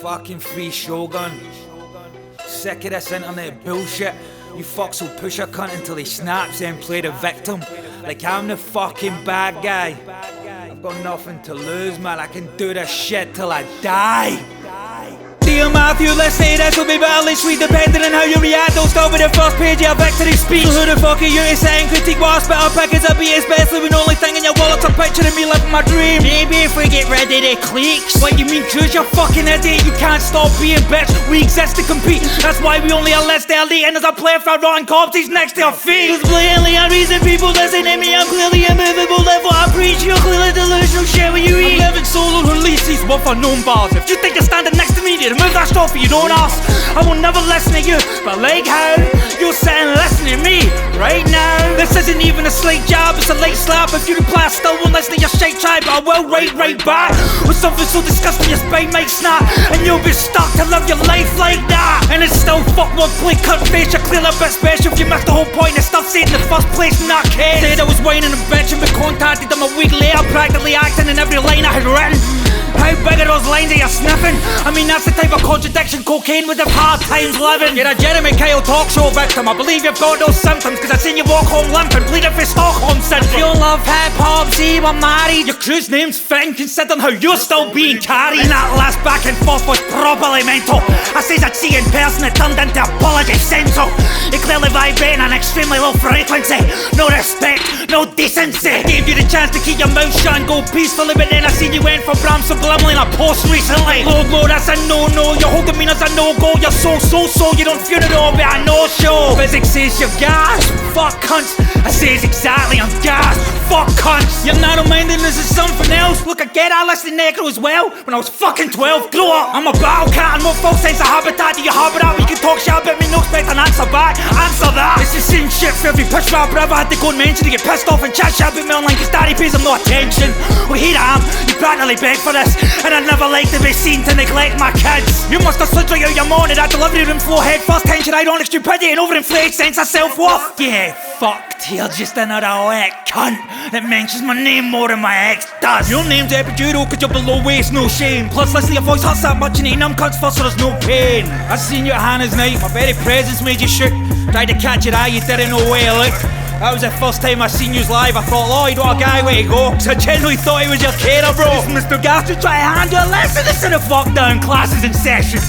Fucking free Shogun. Sick of this internet bullshit. You fucks will push a cunt until he snaps and play the victim. Like I'm the fucking bad guy. I've got nothing to lose, man. I can do this shit till I die. Dear Matthew, let's say this will be bitterly sweet, depending on how you react. Don't start with the first page of your victory speech. So who the fuck are you to say and critique what I spit or pick as a beat, especially when the only thing in your wallet's a picture of me living my dream? Maybe if we get rid of the cliques. What you mean, cause you're fucking idiot? You can't stop being bitch. We exist to compete. That's why we only enlist the elite, and as I play for rotten corpses next to your feet. Cause blatantly I reason people listen to me. I'm clearly immovable, live what I preach. You're clearly delusional shit when you eat. I'm living solo releases with unknown bars. If you think you're standing next to me, move that stuff you don't ask. I will never listen to you, but like how you're sitting listening to me right now. This isn't even a slight jab, it's a light slap. If you reply, I still won't listen to your shite try, but I will right back with something so disgusting your spine might snap, and you'll be stuck to live your life like that. And it's still fuck wordplay, cut face. You're clearly a bit special if you missed the whole point of stuff said in the first place in that case. Said I was whining and bitching, but contacted them a week later, practically acting in every line I had written. How big are those lines that you're sniffing? I mean, that's the type of contradiction cocaine would have hard times living. You're a Jeremy Kyle talk show victim. I believe you've got those symptoms, cause I seen you walk home limping, bleeding for Stockholm syndrome. You love hip hop, see we're married. Your crew's name's fitting considering how you're still being carried. And that last back and forth was properly mental. I says I'd see you in person, it turned into apology sensual. You're clearly vibrating an extremely low frequency. No respect, no decency. I gave you the chance to keep your mouth shut and go peacefully, but then I seen you went for Bram subliminally in a post recently. Logo, that's a no-no. You're holding me as a no-go. You're so you don't feel it all, but I no-show. Physics says you're gas. Fuck cunts. I says exactly, I'm gas. Fuck cunts. Your narrow-mindedness is something else. Look, I get I listened to Necro as well when I was fucking 12. Grow up. I'm a battle cat and no false sense of habitat. Do you harbour that when you can talk shit about me? No expect an answer back. Answer that. It's the same shit for every push rapper ever had to go and mention to get pissed off and chat shit about me online cause daddy pays him no attention. Well, here I am. You practically beg for this, and I never like to be seen to neglect my kids. You must have slipped right out your morning. That delivery room floor head first tension, ironic stupidity and overinflated sense of self-worth. Yeah, fucked. You're just another wet cunt that mentions my name more than my ex does. Your name's Epidural cause you're below waist, no shame. Plus listen to your voice hurts that much and ain't numb cunts first so there's no pain. I seen you at Hannah's night, my very presence made you shook. Tried to catch your eye, you didn't know where you looked. That was the first time I seen yous live. I thought, Lloyd, what a guy, way to go. Cause I genuinely thought he was your carer, bro. It's Mr. Gasp to try to handle a lesson instead of fuck down classes in session.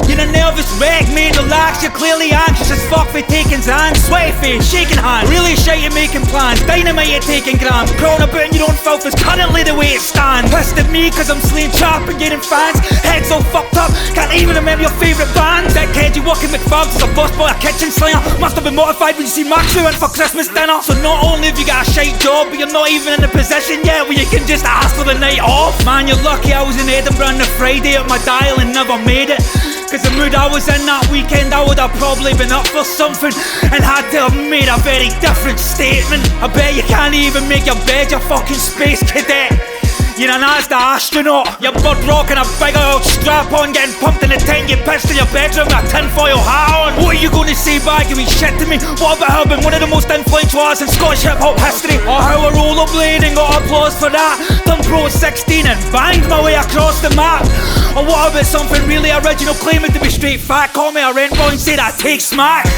You're a nervous wreck, man, relax. You're clearly anxious as fuck for taking hands. Sweaty face, shaking hands, really shy at making plans. Dynamite at taking grams, crawling about in your own filth is currently the way it stands. Pissed at me cause I'm slaying trap and getting fans. Heads all fucked up, can't even remember your favourite bands. That kid you working McFabs as a bus boy, a kitchen slinger. Must have been mortified when you see Max in for Christmas dinner. So not only have you got a shite job, but you're not even in a position yet where you can just ask for the night off. Man, you're lucky I was in Edinburgh on the Friday at my dial and never made it. Cause the mood I was in that weekend, I would have probably been up for something and had to have made a very different statement. I bet you can't even make your bed, you fucking space cadet. You're an Asda astronaut. You're butt rocking a big old strap on, getting pumped in a tent, you pissed in your bedroom with a tinfoil hat on. What are you going to say back? You mean shit to me? What about how being one of the most influential artists in Scottish hip hop history? Or how I rollerblading got applause for that? Done Pro 16 and banged my way across the map. Or what about something really original, claiming to be straight fat? Call me a rent boy and say that I take smack.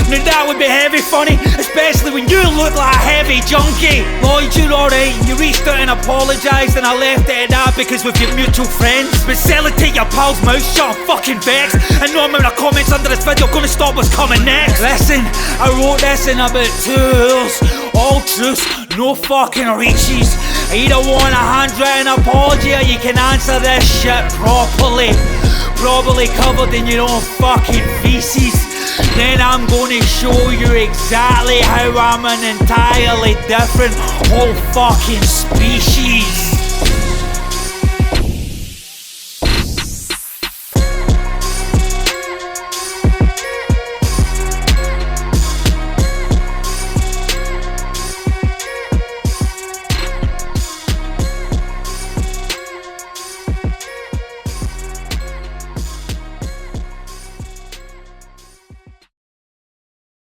Now that would be heavy funny, especially when you look like a heavy junkie. Lloyd, you're alright. You reached out and apologised and I left it at that because with your mutual friends. But take your pal's mouth shut, I'm fucking vexed. And no amount of comments under this video gonna stop what's coming next. Listen, I wrote this in about 2 hours. All truths, no fucking reaches. I either want a handwritten apology or you can answer this shit properly. Probably covered in your own fucking feces. Then I'm gonna show you exactly how I'm an entirely different whole fucking species.